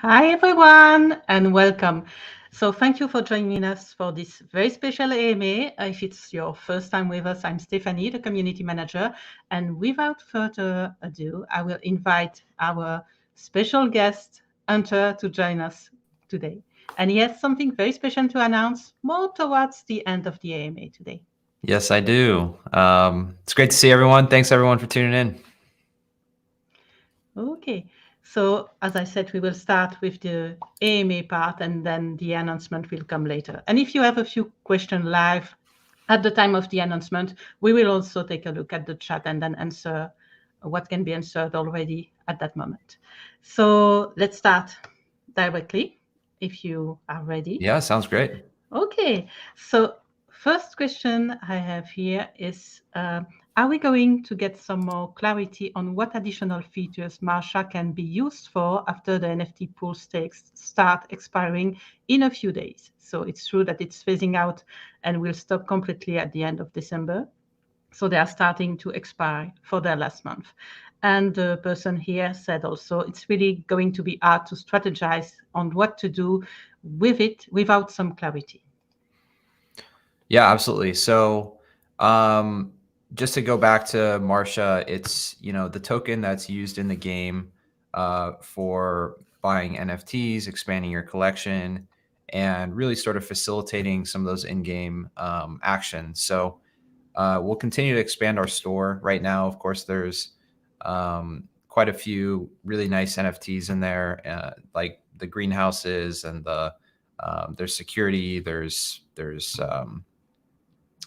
Hi, everyone, and welcome. So, thank you for joining us for this very special AMA. If it's your first time with us, I'm Stephanie, the community manager. And without further ado, I will invite our special guest, Hunter, to join us today. And he has something very special to announce more towards the end of the AMA today. Yes, I do. It's great to see everyone. Thanks everyone for tuning in. Okay. So, as I said, we will start with the AMA part and then the announcement will come later. And if you have a few questions live at the time of the announcement, we will also take a look at the chat and then answer what can be answered already at that moment. So, let's start directly if you are ready. Yeah, sounds great. Okay, so first question I have here is, are we going to get some more clarity on what additional features Masha can be used for after the NFT pool stakes start expiring in a few days? So it's true that it's phasing out and will stop completely at the end of December. So they are starting to expire for their last month. And the person here said also it's really going to be hard to strategize on what to do with it without some clarity. Yeah, absolutely. So, just to go back to Marsha, it's the token that's used in the game for buying NFTs, expanding your collection, and really sort of facilitating some of those in-game actions. So, we'll continue to expand our store. Right now, of course, there's quite a few really nice NFTs in there, like the greenhouses and there's security. There's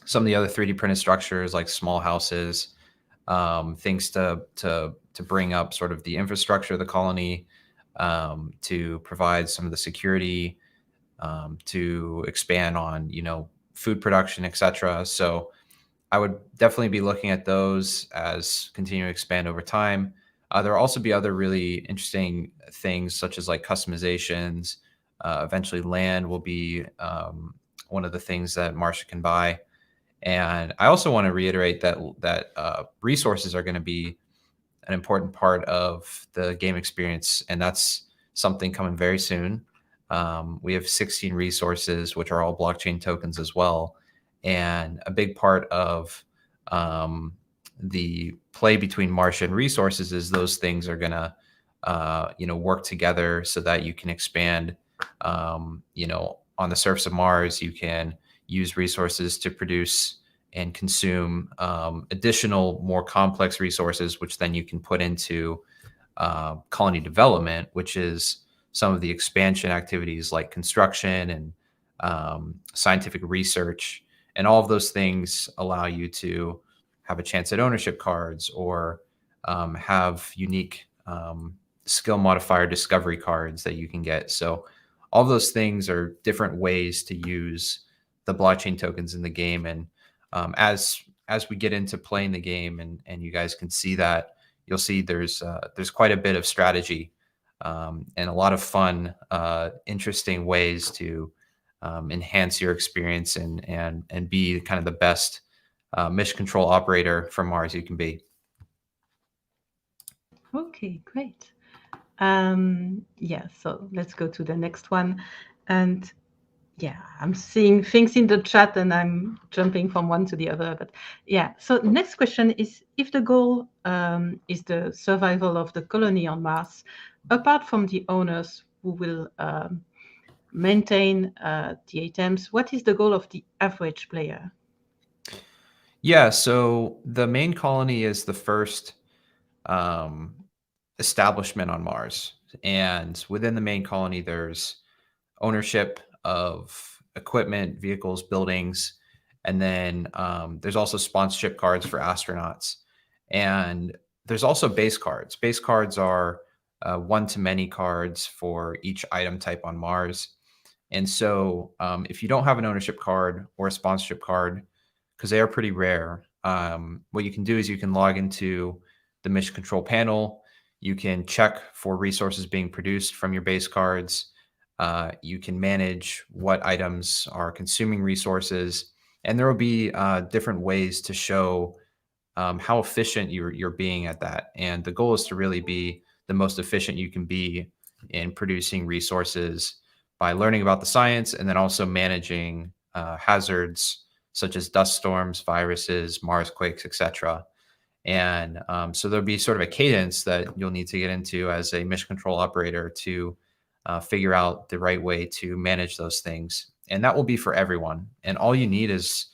some of the other 3D printed structures like small houses, things to bring up sort of the infrastructure of the colony, to provide some of the security, to expand on food production, etc. So I would definitely be looking at those as continue to expand over time. There will also be other really interesting things such as like customizations. Eventually, land will be one of the things that Marsha can buy. And I also want to reiterate that resources are going to be an important part of the game experience, and that's something coming very soon. We have 16 resources, which are all blockchain tokens as well, and a big part of the play between Marsha and resources is those things are going to work together so that you can expand. On the surface of Mars, you can use resources to produce and consume additional, more complex resources, which then you can put into colony development, which is some of the expansion activities like construction and scientific research. And all of those things allow you to have a chance at ownership cards or have unique skill modifier discovery cards that you can get. So all of those things are different ways to use the blockchain tokens in the game. And as we get into playing the game and you guys can see that, you'll see there's quite a bit of strategy and a lot of fun, interesting ways to enhance your experience and be kind of the best mission control operator from Mars you can be. Okay, great. Yeah, so let's go to the next one. And yeah, I'm seeing things in the chat and I'm jumping from one to the other. But yeah, so next question is if the goal is the survival of the colony on Mars, apart from the owners who will maintain the items, what is the goal of the average player? Yeah, so the main colony is the first um, establishment on Mars. And within the main colony, there's ownership of equipment, vehicles, buildings, and then there's also sponsorship cards for astronauts. And there's also base cards. Base cards are one-to-many cards for each item type on Mars. And so if you don't have an ownership card or a sponsorship card, because they are pretty rare, what you can do is you can log into the mission control panel. You can check for resources being produced from your base cards. You can manage what items are consuming resources. And there will be different ways to show how efficient you're being at that. And the goal is to really be the most efficient you can be in producing resources by learning about the science and then also managing hazards such as dust storms, viruses, Mars quakes, etc. And so there'll be sort of a cadence that you'll need to get into as a mission control operator to figure out the right way to manage those things. And that will be for everyone. And all you need is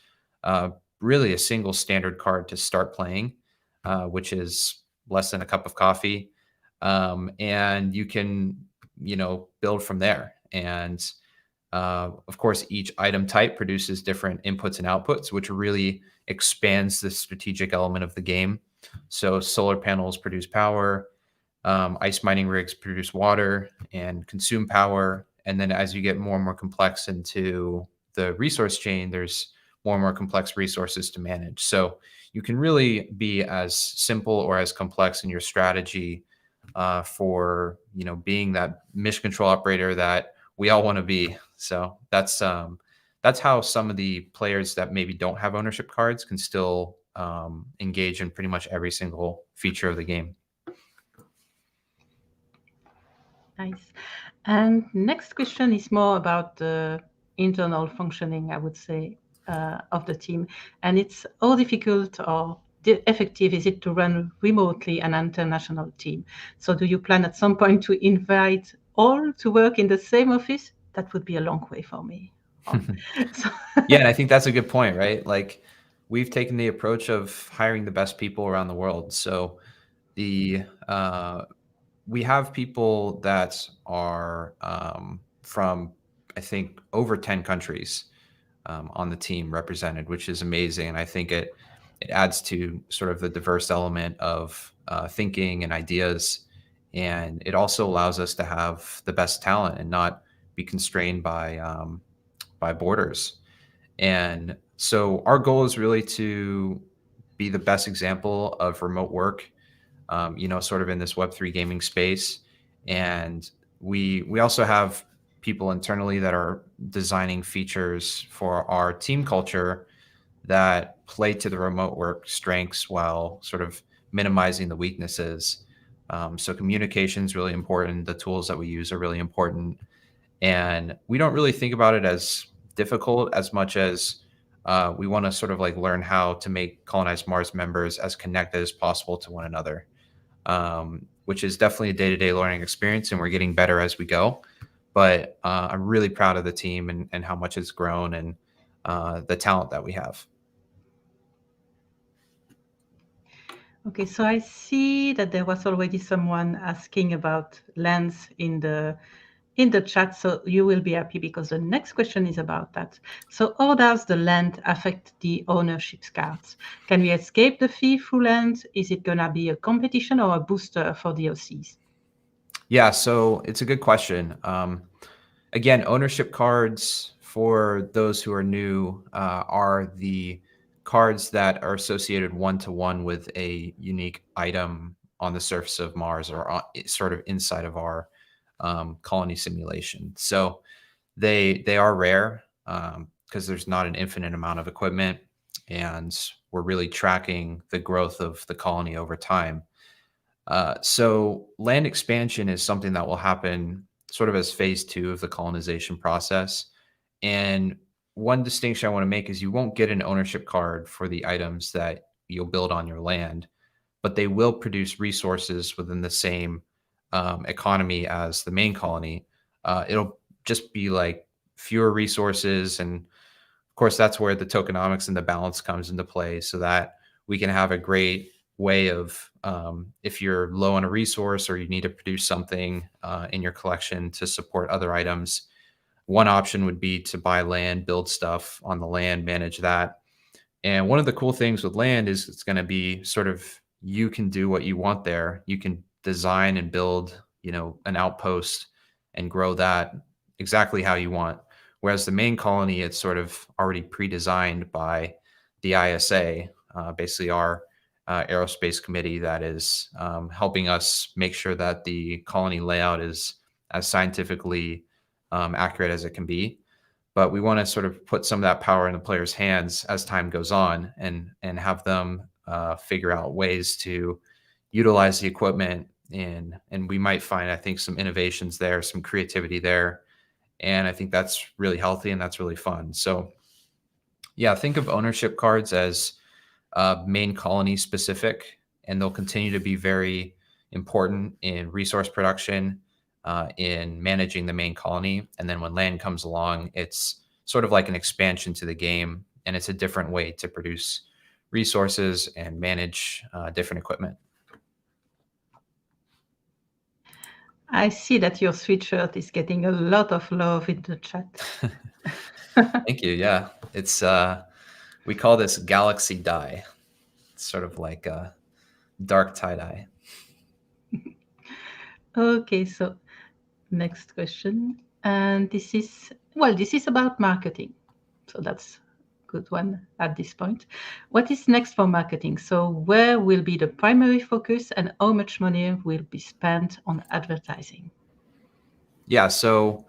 uh, really a single standard card to start playing, which is less than a cup of coffee. And you can, build from there. And of course, each item type produces different inputs and outputs, which really expands the strategic element of the game. So solar panels produce power, ice mining rigs produce water and consume power. And then as you get more and more complex into the resource chain, there's more and more complex resources to manage. So you can really be as simple or as complex in your strategy for being that mission control operator that we all want to be. So that's how some of the players that maybe don't have ownership cards can still engage in pretty much every single feature of the game. Nice. And next question is more about the internal functioning, I would say, of the team. And it's how difficult or effective is it to run remotely an international team? So do you plan at some point to invite all to work in the same office? That would be a long way for me. Yeah, and I think that's a good point, right? Like we've taken the approach of hiring the best people around the world. So the we have people that are from I think over 10 countries on the team represented, which is amazing. And I think it adds to sort of the diverse element of thinking and ideas. And it also allows us to have the best talent and not be constrained by borders. And so our goal is really to be the best example of remote work, sort of in this Web3 gaming space. And we also have people internally that are designing features for our team culture that play to the remote work strengths while sort of minimizing the weaknesses. So communication is really important. The tools that we use are really important. And we don't really think about it as difficult as much as we want to sort of like learn how to make Colonize Mars members as connected as possible to one another, which is definitely a day-to-day learning experience, and we're getting better as we go. But I'm really proud of the team and how much it's grown and the talent that we have. Okay, so I see that there was already someone asking about lands in the chat, so you will be happy because the next question is about that. So how does the land affect the ownership cards? Can we escape the fee through land? Is it gonna be a competition or a booster for the OCs? Yeah, so it's a good question. Again, ownership cards for those who are new are the cards that are associated one-to-one with a unique item on the surface of Mars or sort of inside of our colony simulation. So they are rare because there's not an infinite amount of equipment, and we're really tracking the growth of the colony over time. So land expansion is something that will happen sort of as phase 2 of the colonization process. And one distinction I want to make is you won't get an ownership card for the items that you'll build on your land, but they will produce resources within the same economy as the main colony. It'll just be like fewer resources. And of course, that's where the tokenomics and the balance comes into play so that we can have a great way of if you're low on a resource or you need to produce something in your collection to support other items. One option would be to buy land, build stuff on the land, manage that. And one of the cool things with land is it's going to be sort of you can do what you want there. You can design and build, an outpost and grow that exactly how you want. Whereas the main colony, it's sort of already pre-designed by the ISA, basically our aerospace committee that is helping us make sure that the colony layout is as scientifically accurate as it can be. But we want to sort of put some of that power in the players' hands as time goes on and have them figure out ways to utilize the equipment and we might find, I think, some innovations there, some creativity there, and I think that's really healthy and that's really fun. So yeah, think of ownership cards as main colony specific, and they'll continue to be very important in resource production, in managing the main colony. And then when land comes along, it's sort of like an expansion to the game, and it's a different way to produce resources and manage different equipment. I see that your sweatshirt is getting a lot of love in the chat. Thank you. Yeah, it's we call this galaxy dye. It's sort of like a dark tie-dye. Okay, so next question. And this is about marketing. So that's a good one at this point. What is next for marketing? So where will be the primary focus and how much money will be spent on advertising? Yeah, so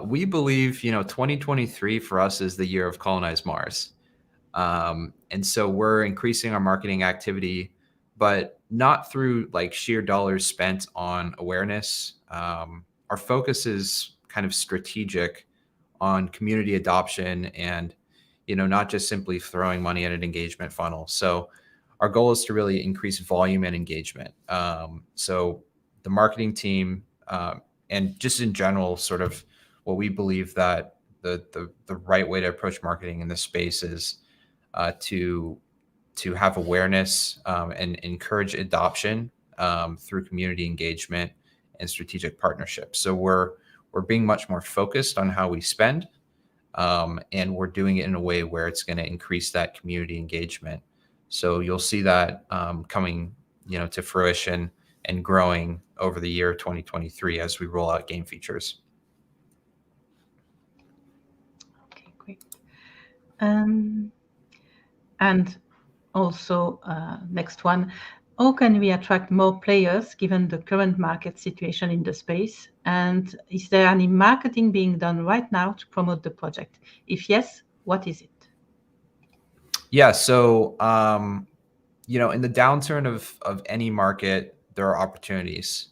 we believe 2023 for us is the year of Colonize Mars. And so we're increasing our marketing activity, but not through like sheer dollars spent on awareness. Our focus is kind of strategic on community adoption and, not just simply throwing money at an engagement funnel. So our goal is to really increase volume and engagement. So the marketing team, and just in general, sort of what we believe that the right way to approach marketing in this space is to have awareness and encourage adoption through community engagement and strategic partnerships. So we're being much more focused on how we spend, and we're doing it in a way where it's going to increase that community engagement. So you'll see that coming to fruition and growing over the year 2023 as we roll out game features. Okay, great. And also, next one, how can we attract more players given the current market situation in the space? And is there any marketing being done right now to promote the project? If yes, what is it? Yeah, so in the downturn of any market, there are opportunities,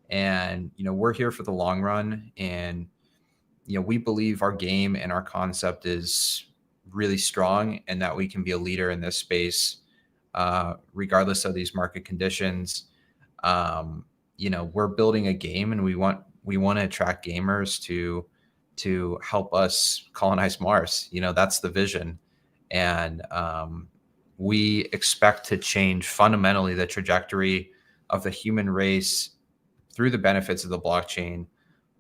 and we're here for the long run, and we believe our game and our concept is really strong, and that we can be a leader in this space, regardless of these market conditions. We're building a game, and we want to attract gamers to help us colonize Mars. That's the vision, and we expect to change fundamentally the trajectory of the human race through the benefits of the blockchain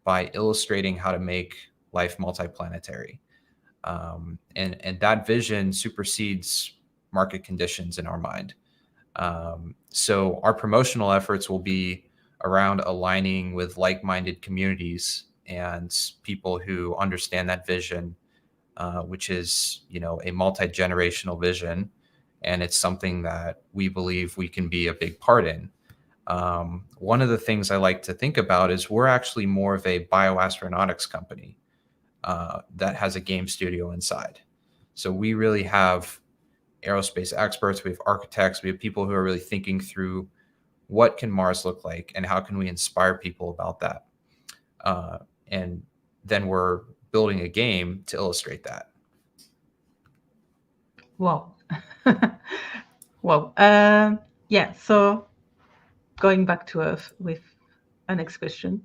by illustrating how to make life multiplanetary. And that vision supersedes market conditions in our mind. So our promotional efforts will be around aligning with like-minded communities and people who understand that vision, which is, a multi-generational vision. And it's something that we believe we can be a big part in. One of the things I like to think about is we're actually more of a bioastronautics company that has a game studio inside. So we really have aerospace experts, we have architects, we have people who are really thinking through what can Mars look like and how can we inspire people about that. And then we're building a game to illustrate that. Wow. Wow. Yeah, so going back to Earth with a next question.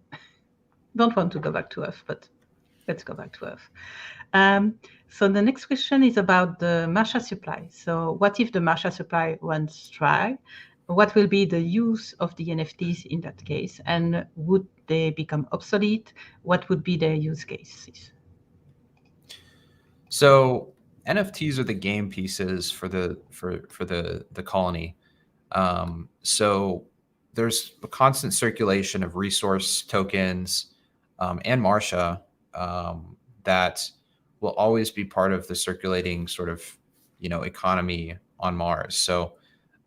Don't want to go back to Earth, but let's go back to Earth. So the next question is about the Masha supply. So what if the Masha supply runs dry? What will be the use of the NFTs in that case? And would they become obsolete? What would be their use cases? So NFTs are the game pieces for the colony. So there's a constant circulation of resource tokens and Masha that will always be part of the circulating sort of economy on Mars. So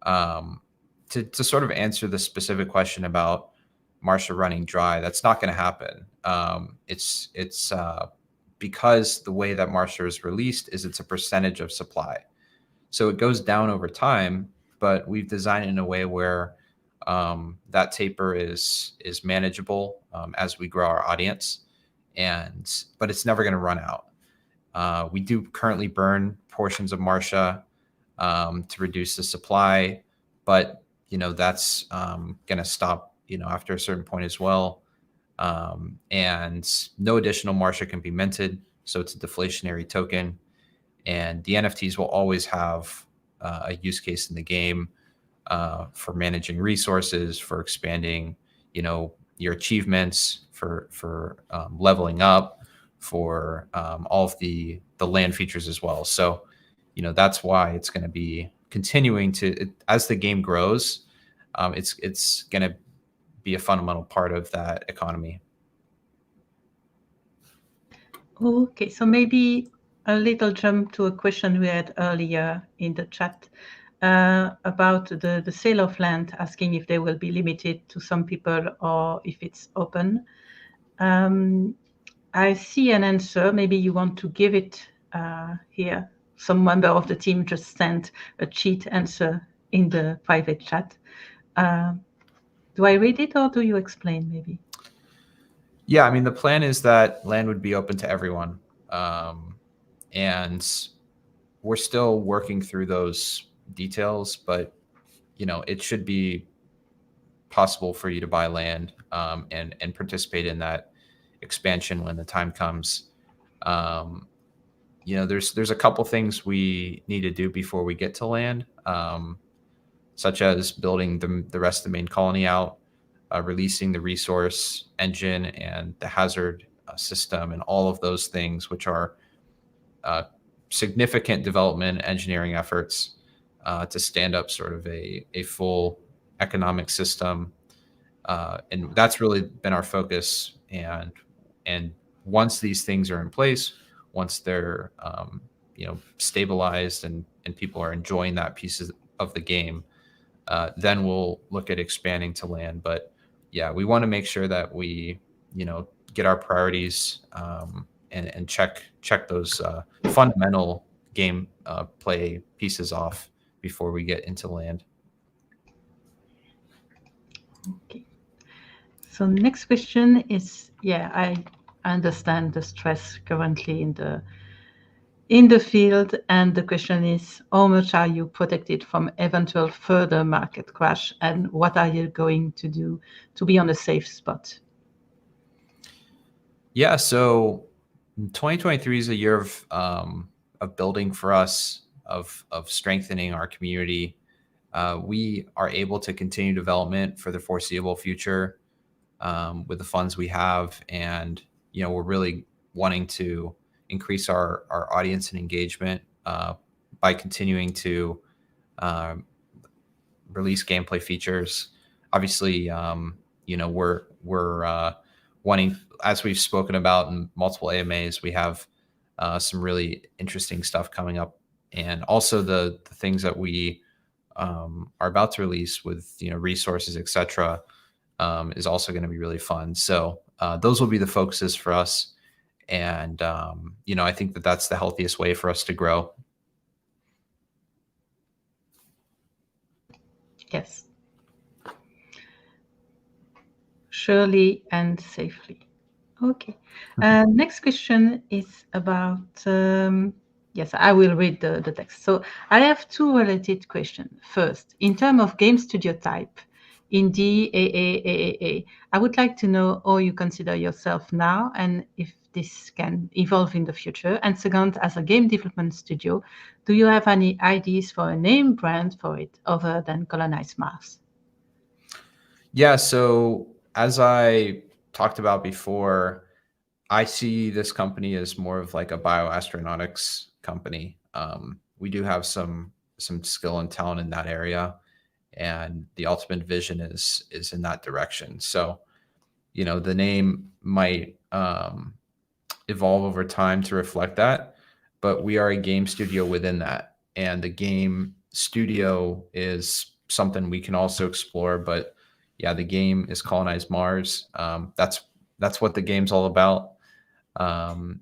to sort of answer the specific question about Masha running dry, that's not going to happen. It's because the way that Masha is released is it's a percentage of supply. So it goes down over time, but we've designed it in a way where that taper is manageable as we grow our audience, but it's never going to run out. We do currently burn portions of Marcia to reduce the supply, but that's going to stop after a certain point as well. And no additional Marcia can be minted, so it's a deflationary token. And the NFTs will always have a use case in the game for managing resources, for expanding, your achievements, for leveling up, for all of the land features as well. So, that's why it's going to be continuing as the game grows. It's going to be a fundamental part of that economy. Okay, so maybe a little jump to a question we had earlier in the chat about the sale of land, asking if they will be limited to some people or if it's open. I see an answer. Maybe you want to give it here. Some member of the team just sent a cheat answer in the private chat. Do I read it or do you explain maybe? Yeah, I mean, the plan is that land would be open to everyone. And we're still working through those details, but, it should be possible for you to buy land and participate in that expansion when the time comes. There's a couple things we need to do before we get to land, such as building the rest of the main colony out, releasing the resource engine and the hazard system and all of those things, which are significant development engineering efforts to stand up sort of a full economic system. And that's really been our focus. And once these things are in place, once they're stabilized and people are enjoying that piece of the game, then we'll look at expanding to land. But yeah, we want to make sure that we get our priorities and check those fundamental game play pieces off before we get into land. Okay. So next question is, I understand the stress currently in the field, and the question is, how much are you protected from eventual further market crash, and what are you going to do to be on a safe spot? Yeah, so 2023 is a year of building for us, of strengthening our community. We are able to continue development for the foreseeable future with the funds we have, and we're really wanting to increase our audience and engagement by continuing to release gameplay features. Obviously, we're wanting, as we've spoken about in multiple AMAs, we have some really interesting stuff coming up, and also the things that we are about to release with resources, etc., is also going to be really fun. So those will be the focuses for us, and I think that that's the healthiest way for us to grow. Yes. Surely and safely. Okay. Next question is about, yes, I will read the text. So I have two related questions. First, in terms of game studio type, indie, AAA, I would like to know how you consider yourself now and if this can evolve in the future. And second, as a game development studio, do you have any ideas for a name brand for it other than Colonize Mars? Yeah, so as I talked about before, I see this company as more of like a bioastronautics company. We do have some skill and talent in that area, and the ultimate vision is in that direction. So, the name might evolve over time to reflect that, but we are a game studio within that, and the game studio is something we can also explore. But yeah, the game is Colonize Mars. That's what the game's all about. And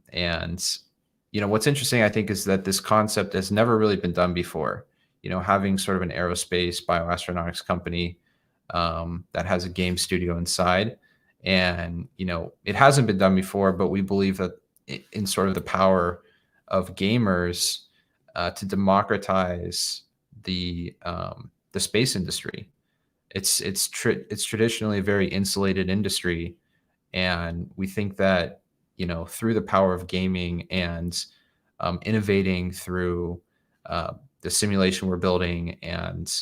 what's interesting, I think, is that this concept has never really been done before. Having sort of an aerospace bioastronautics company that has a game studio inside. And, it hasn't been done before, but we believe that in sort of the power of gamers to democratize the space industry. It's traditionally a very insulated industry, and we think that through the power of gaming and innovating through the simulation we're building and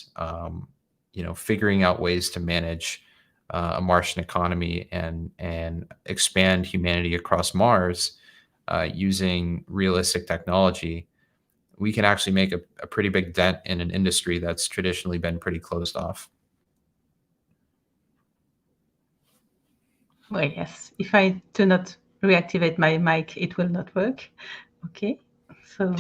figuring out ways to manage a Martian economy and expand humanity across Mars using realistic technology, we can actually make a pretty big dent in an industry that's traditionally been pretty closed off. Well, yes, if I do not reactivate my mic, it will not work. Okay, so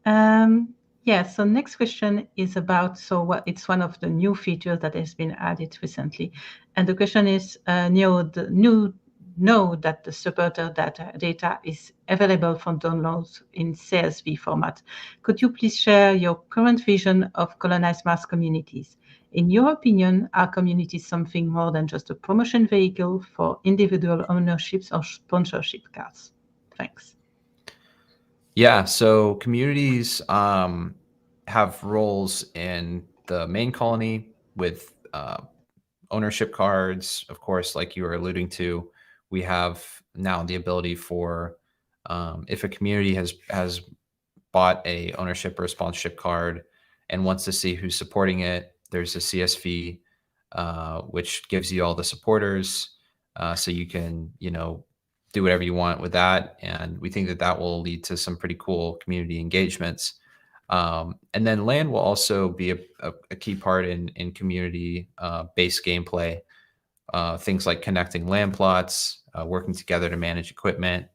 yeah, so next question is about, it's one of the new features that has been added recently. And the question is, know that the supporter data is available for downloads in CSV format. Could you please share your current vision of Colonize Mars communities? In your opinion, are communities something more than just a promotion vehicle for individual ownerships or sponsorship cards? Thanks. Yeah, so communities have roles in the main colony with ownership cards. Of course, like you were alluding to, we have now the ability for if a community has bought a ownership or sponsorship card and wants to see who's supporting it, there's a CSV which gives you all the supporters, so you can do whatever you want with that. And we think that that will lead to some pretty cool community engagements. And then land will also be a key part in community based gameplay. Things like connecting land plots, working together to manage equipment,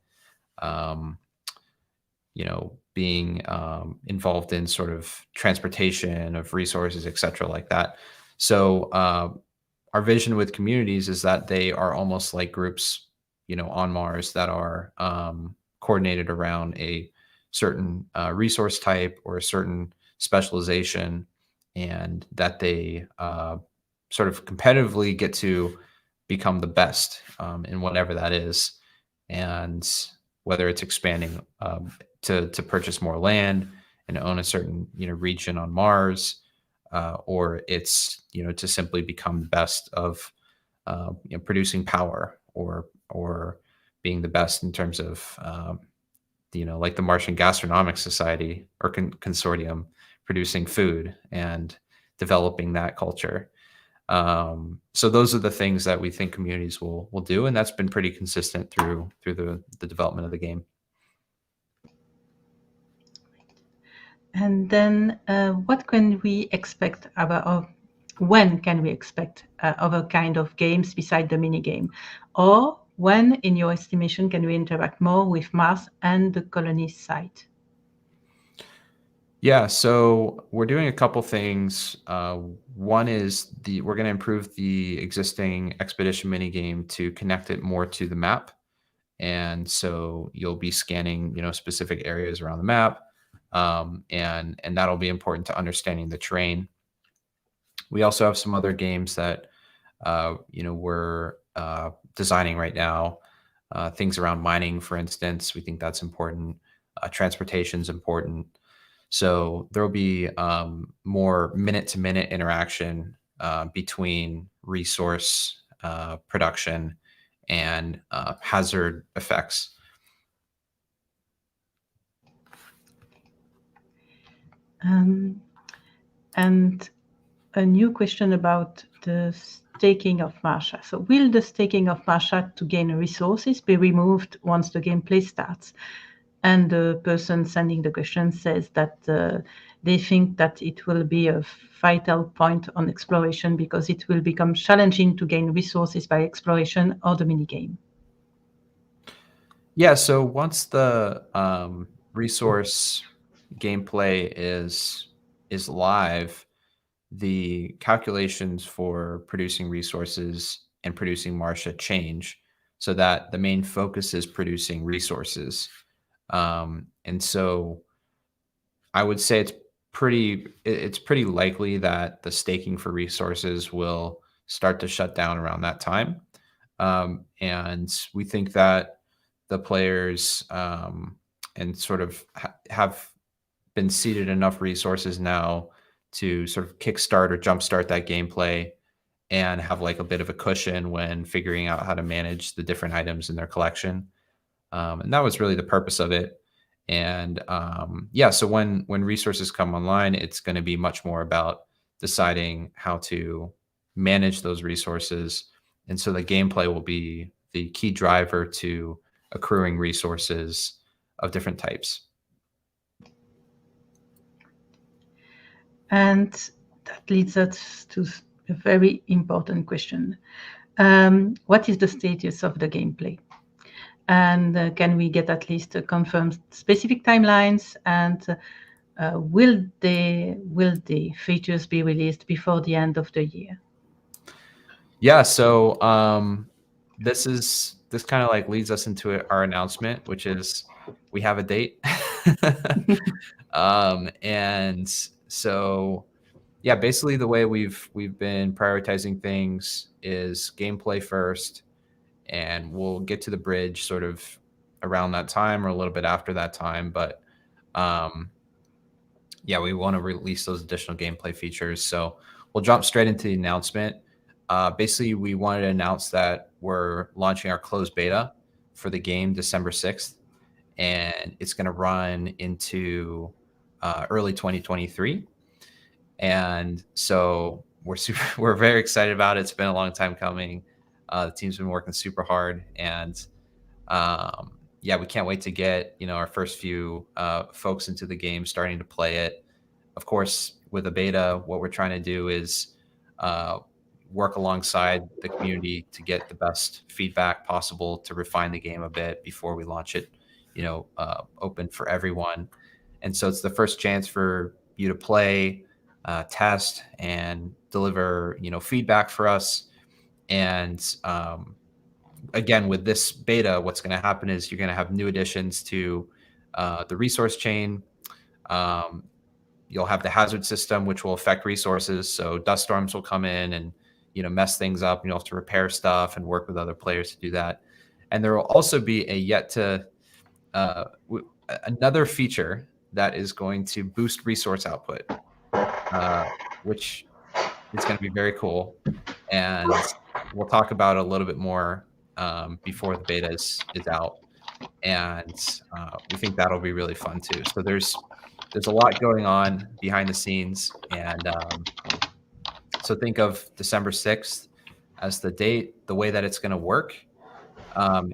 um, being involved in sort of transportation of resources, et cetera, like that. So our vision with communities is that they are almost like groups, on Mars that are coordinated around a certain resource type or a certain specialization, and that they sort of competitively get to become the best in whatever that is. And whether it's expanding to purchase more land and own a certain region on Mars, or it's to simply become the best of producing power or being the best in terms of like the Martian Gastronomic Society or consortium, producing food and developing that culture. So those are the things that we think communities will do, and that's been pretty consistent through the development of the game. And then what can we expect when can we expect other kind of games beside the mini game? Or when, in your estimation, can we interact more with Mars and the colony site? Yeah, so we're doing a couple things. One is we're going to improve the existing expedition minigame to connect it more to the map. And so you'll be scanning, specific areas around the map, and that'll be important to understanding the terrain. We also have some other games that we're designing right now. Things around mining, for instance, we think that's important. Transportation is important. So there will be more minute-to-minute interaction between resource production and hazard effects. And a new question about the staking of Masha. So will the staking of Masha to gain resources be removed once the gameplay starts? And the person sending the question says that they think that it will be a vital point on exploration because it will become challenging to gain resources by exploration or the minigame. Yeah, so once the resource gameplay is live, the calculations for producing resources and producing Marcia change, so that the main focus is producing resources. And so I would say it's it's pretty likely that the staking for resources will start to shut down around that time. And we think that the players and sort of have been seeded enough resources now to sort of kickstart or jumpstart that gameplay and have like a bit of a cushion when figuring out how to manage the different items in their collection. And that was really the purpose of it. And yeah, so when resources come online, it's going to be much more about deciding how to manage those resources. And so the gameplay will be the key driver to accruing resources of different types. And that leads us to a very important question. What is the status of the gameplay? And can we get at least confirmed specific timelines? And will the features be released before the end of the year? Yeah, so this kind of like leads us into our announcement, which is we have a date. And so yeah, basically the way we've been prioritizing things is gameplay first, and we'll get to the bridge sort of around that time or a little bit after that time. But yeah, we want to release those additional gameplay features. So we'll jump straight into the announcement. Basically, we wanted to announce that we're launching our closed beta for the game December 6th, and it's going to run into early 2023. And so we're very excited about it. It's been a long time coming. The team's been working super hard, and yeah, we can't wait to get our first few folks into the game, starting to play it. Of course, with a beta, what we're trying to do is work alongside the community to get the best feedback possible to refine the game a bit before we launch it, open for everyone. And so it's the first chance for you to play, test, and deliver, feedback for us. And again, with this beta, what's going to happen is you're going to have new additions to the resource chain. You'll have the hazard system, which will affect resources. So dust storms will come in and mess things up, and you'll have to repair stuff and work with other players to do that. And there will also be another feature that is going to boost resource output, which is going to be very cool. And we'll talk about it a little bit more before the beta is out. And we think that'll be really fun too. So there's a lot going on behind the scenes. And so think of December 6th as the date. The way that it's going to work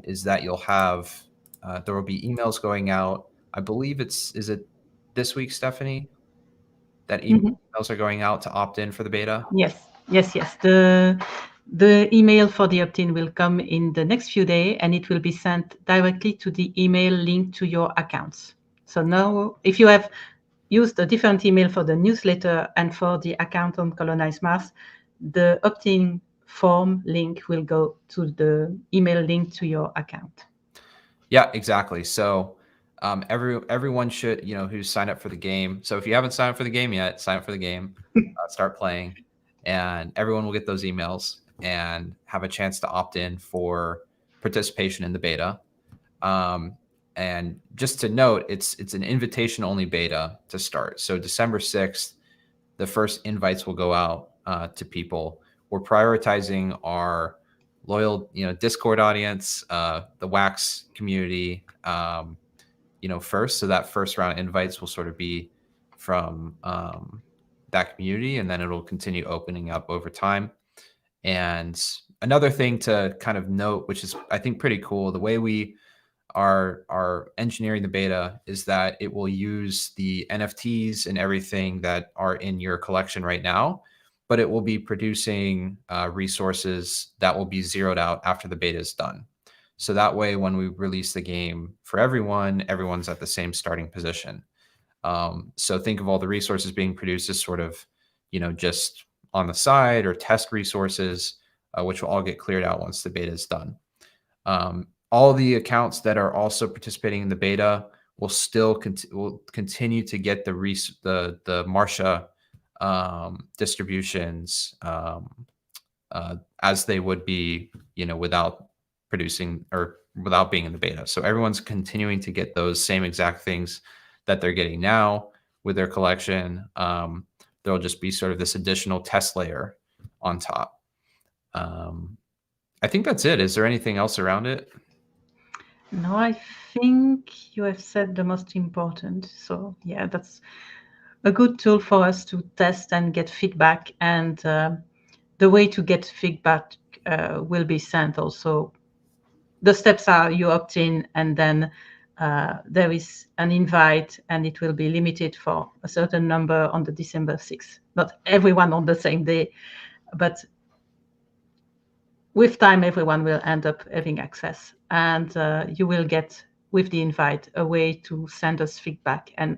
is that you'll have, there will be emails going out. I believe is it this week, Stephanie, that emails are going out to opt in for the beta? Yes. The email for the opt-in will come in the next few days, and it will be sent directly to the email linked to your accounts. So now, if you have used a different email for the newsletter and for the account on Colonize Mars, the opt-in form link will go to the email link to your account. Yeah, exactly. So everyone should, who's signed up for the game. So if you haven't signed up for the game yet, sign up for the game, start playing, and everyone will get those emails and have a chance to opt in for participation in the beta. And just to note, it's an invitation-only beta to start. So December 6th, the first invites will go out to people. We're prioritizing our loyal, Discord audience, the Wax community, first. So that first round of invites will sort of be from that community, and then it'll continue opening up over time. And another thing to kind of note, which is I think pretty cool, the way we are engineering the beta is that it will use the NFTs and everything that are in your collection right now, but it will be producing resources that will be zeroed out after the beta is done. So that way, when we release the game for everyone's at the same starting position. So think of all the resources being produced as sort of, just on the side or test resources, which will all get cleared out once the beta is done. All the accounts that are also participating in the beta will still will continue to get the Masha distributions as they would be, without producing or without being in the beta. So everyone's continuing to get those same exact things that they're getting now with their collection. There'll just be sort of this additional test layer on top. I think that's it. Is there anything else around it? No, I think you have said the most important. So yeah, that's a good tool for us to test and get feedback. And the way to get feedback will be sent also. The steps are you opt in, and then there is an invite, and it will be limited for a certain number on the December 6th. Not everyone on the same day, but with time, everyone will end up having access. And you will get, with the invite, a way to send us feedback. And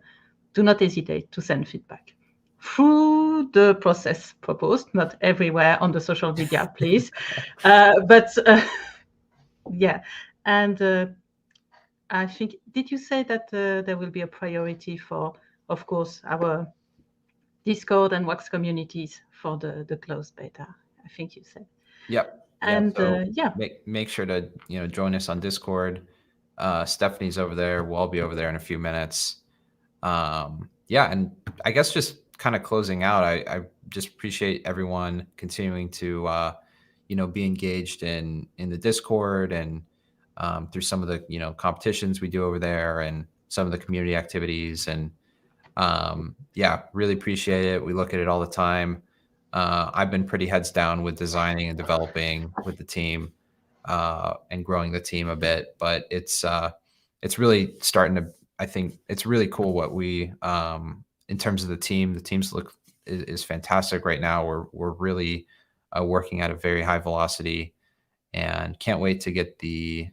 do not hesitate to send feedback through the process proposed, not everywhere on the social media, please. But yeah, and I think, did you say that there will be a priority for, of course, our Discord and Wax communities for the closed beta? I think you said. Yep. And So yeah, make sure to join us on Discord. Stephanie's over there. We'll all be over there in a few minutes. Yeah, and I guess just kind of closing out, I just appreciate everyone continuing to be engaged in the Discord and through some of the competitions we do over there and some of the community activities. And yeah, really appreciate it. We look at it all the time. I've been pretty heads down with designing and developing with the team and growing the team a bit, but it's really starting to. I think it's really cool what we in terms of the teams is fantastic right now. We're really working at a very high velocity, and can't wait to get the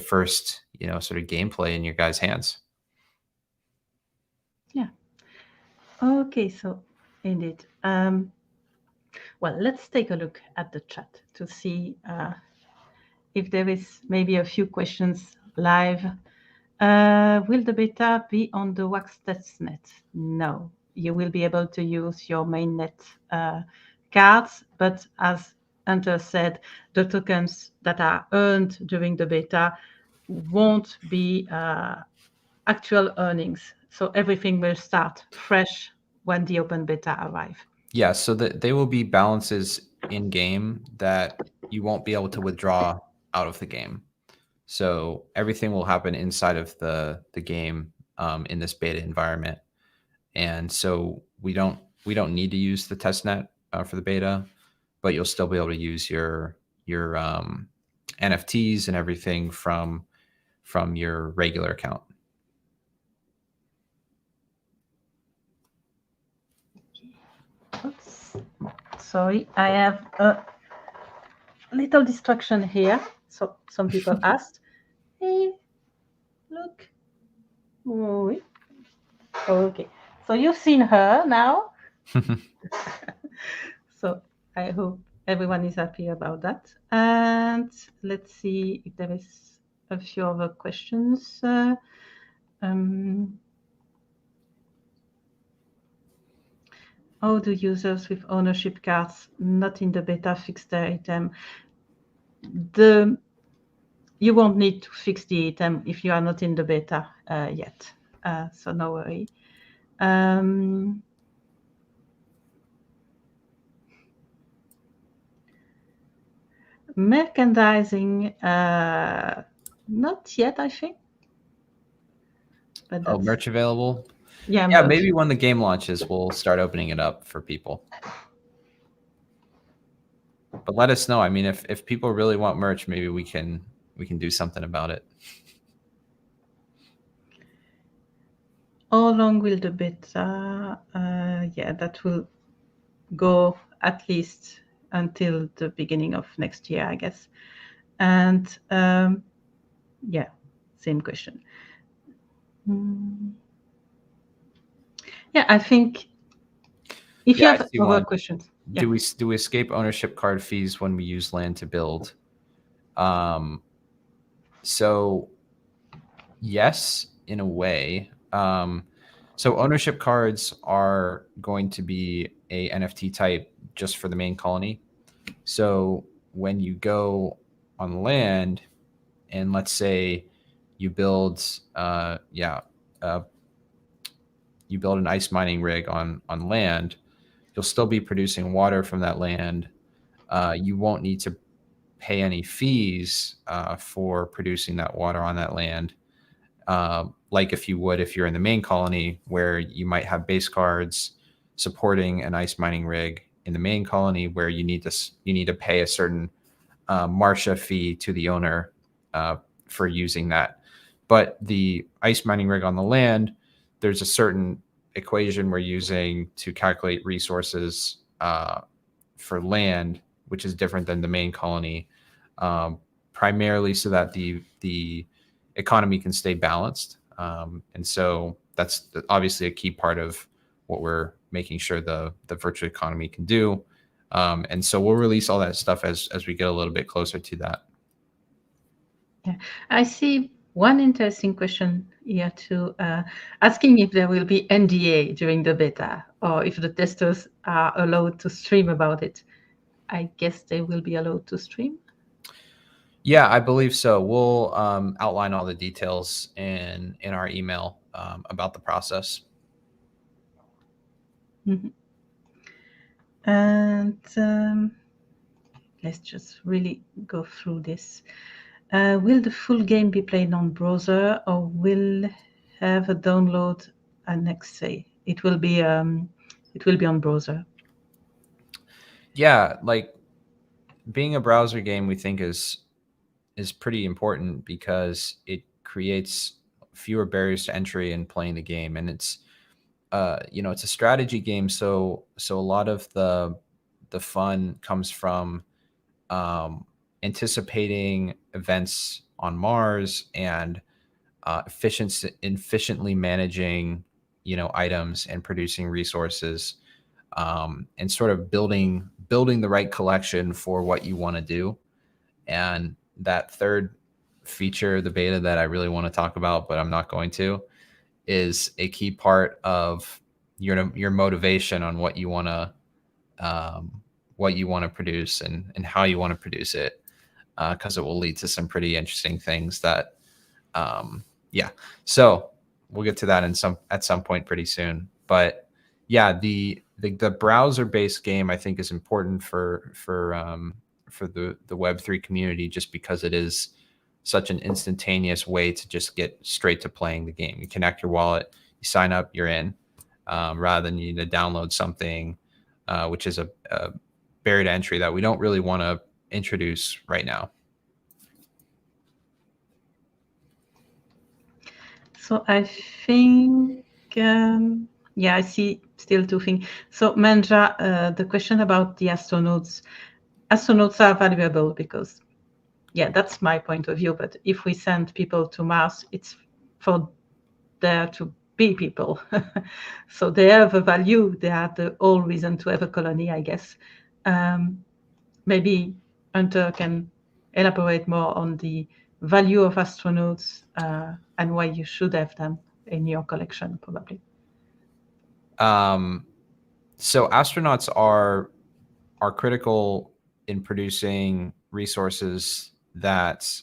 first sort of gameplay in your guys' hands. yeah. Okay, so indeed. Well, let's take a look at the chat to see if there is maybe a few questions live. Will the beta be on the Wax testnet? No, you will be able to use your mainnet cards, but as Hunter said, the tokens that are earned during the beta won't be actual earnings. So everything will start fresh when the open beta arrive. Yeah, so they will be balances in game that you won't be able to withdraw out of the game. So everything will happen inside of the game in this beta environment, and so we don't need to use the testnet for the beta, but you'll still be able to use your NFTs and everything from your regular account. Oops. Sorry, I have a little distraction here. So some people asked, hey, look. Oh, okay. So you've seen her now. So I hope everyone is happy about that. And let's see if there is a few other questions. How do users with ownership cards not in the beta fix their item? You won't need to fix the item if you are not in the beta yet, so no worry. Merchandising, not yet, I think. But merch available? Yeah, yeah, maybe when the game launches, we'll start opening it up for people. But let us know. I mean, if people really want merch, maybe we can do something about it. How long will the beta? Yeah, that will go at least until the beginning of next year, I guess. And yeah, same question. Yeah, I think if you have other questions. Yeah. Do we escape ownership card fees when we use land to build? So yes, in a way. So ownership cards are going to be a NFT type just for the main colony. So when you go on land, and let's say you build, uh, you build an ice mining rig on land, you'll still be producing water from that land. You won't need to pay any fees for producing that water on that land, like if you would if you're in the main colony, where you might have base cards supporting an ice mining rig in the main colony, where you need to pay a certain Masha fee to the owner for using that. But the ice mining rig on the land, there's a certain equation we're using to calculate resources for land, which is different than the main colony, primarily so that the economy can stay balanced. And so that's obviously a key part of what we're making sure the virtual economy can do. And so we'll release all that stuff as we get a little bit closer to that. Yeah. I see one interesting question here too, asking if there will be NDA during the beta or if the testers are allowed to stream about it. I guess they will be allowed to stream. Yeah, I believe so. We'll outline all the details in our email about the process. Mm-hmm. And let's just really go through this. Will the full game be played on browser or will have a download annex? It will be on browser. Yeah, like being a browser game, we think is pretty important because it creates fewer barriers to entry in playing the game, and it's it's a strategy game, so a lot of the fun comes from anticipating events on Mars and efficiently managing items and producing resources, and sort of building the right collection for what you want to do. And that third feature, the beta, that I really want to talk about, but I'm not going to, is a key part of your motivation on what you want to produce and how you want to produce it, because it will lead to some pretty interesting things that yeah. So we'll get to that at some point pretty soon. But yeah, the browser based game I think is important for the Web3 community, just because it is such an instantaneous way to just get straight to playing the game. You connect your wallet, you sign up, you're in, rather than you need to download something, which is a barrier to entry that we don't really want to introduce right now. So I think, I see still two things. So Manja, the question about the astronauts. Astronauts are valuable because, that's my point of view. But if we send people to Mars, it's for there to be people. So they have a value. They are the whole reason to have a colony, I guess. Maybe Hunter can elaborate more on the value of astronauts and why you should have them in your collection, probably. So astronauts are critical in producing resources that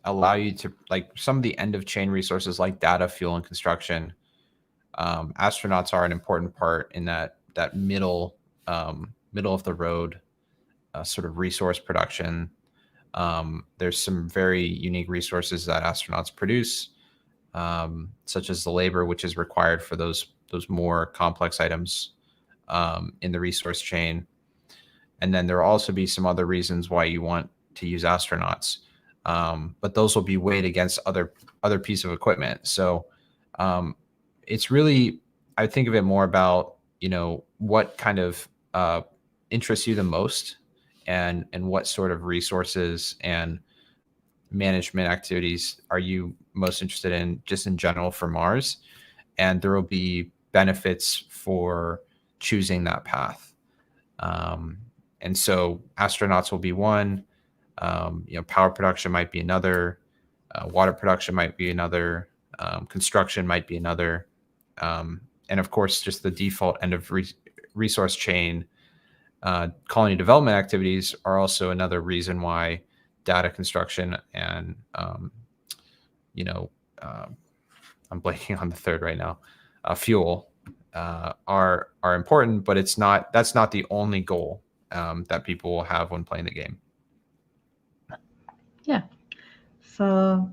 allow you to, like, some of the end of chain resources like data, fuel, and construction. Astronauts are an important part in that middle of the road sort of resource production. There's some very unique resources that astronauts produce, such as the labor which is required for those more complex items in the resource chain. And then there will also be some other reasons why you want to use astronauts, but those will be weighed against other piece of equipment. So it's really, I think of it more about what kind of interests you the most, and what sort of resources and management activities are you most interested in, just in general, for Mars. And there will be benefits for choosing that path. And so astronauts will be one, power production might be another. Water production might be another. Construction might be another. And of course, just the default end of resource chain. Colony development activities are also another reason why data construction and you know, I'm blanking on the third right now, fuel are important, but that's not the only goal that people will have when playing the game. Yeah. So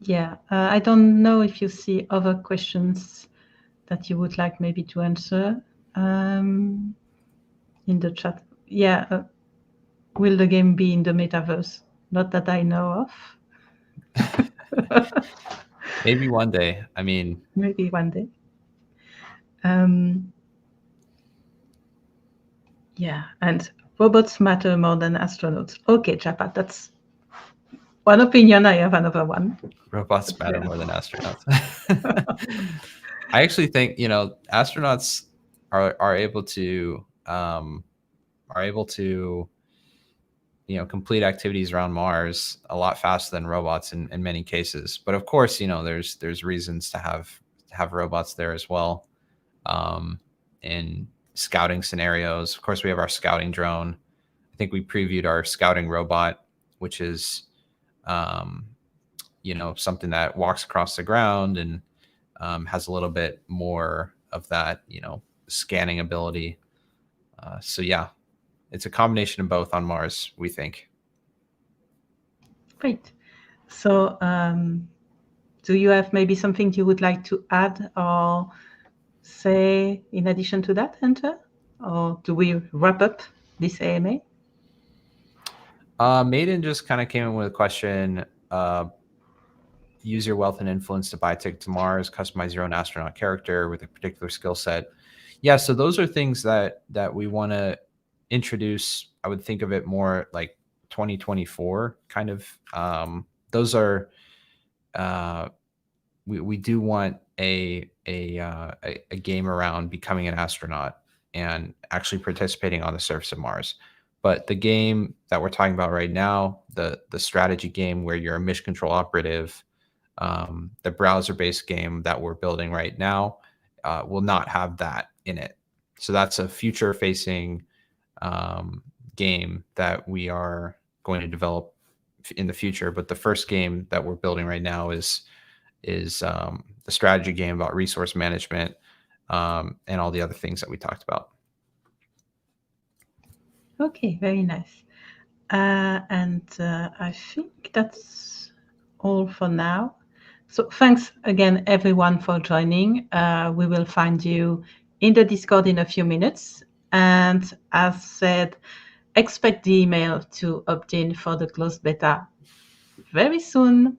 yeah, I don't know if you see other questions that you would like maybe to answer in the chat. Yeah. Will the game be in the metaverse? Not that I know of. Maybe one day. I mean, maybe one day. Yeah, and robots matter more than astronauts. Okay, Japat, that's one opinion. I have another one. Robots matter more than astronauts. I actually think astronauts are able to complete activities around Mars a lot faster than robots in many cases. But of course, there's reasons to have robots there as well. In scouting scenarios, of course, we have our scouting drone. I think we previewed our scouting robot, which is something that walks across the ground and has a little bit more of that scanning ability. So yeah, it's a combination of both on Mars, we think. Great. So do you have maybe something you would like to add or say in addition to that, Hunter? Or do we wrap up this AMA? Maiden just kind of came in with a question. Use your wealth and influence to buy a ticket to Mars, customize your own astronaut character with a particular skill set. Yeah, so those are things that we want to introduce. I would think of it more like 2024 kind of. Those are we do want a game around becoming an astronaut and actually participating on the surface of Mars. But the game that we're talking about right now, the strategy game where you're a mission control operative, the browser-based game that we're building right now, will not have that in it. So that's a future-facing game that we are going to develop in the future. But the first game that we're building right now is the strategy game about resource management and all the other things that we talked about. Okay, very nice. And I think that's all for now. So thanks again, everyone, for joining. We will find you in the Discord in a few minutes. And as said, expect the email to opt in for the closed beta very soon.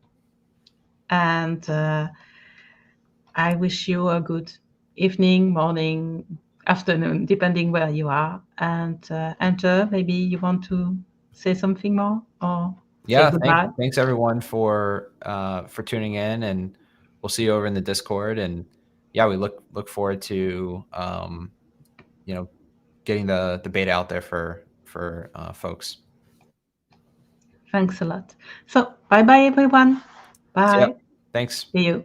And I wish you a good evening, morning, afternoon, depending where you are. And Enter, maybe you want to say something more or say goodbye? Thanks everyone for tuning in, and we'll see you over in the Discord. And yeah, we look forward to getting the beta out there for folks. Thanks a lot. So bye everyone. Bye. Thanks. See you.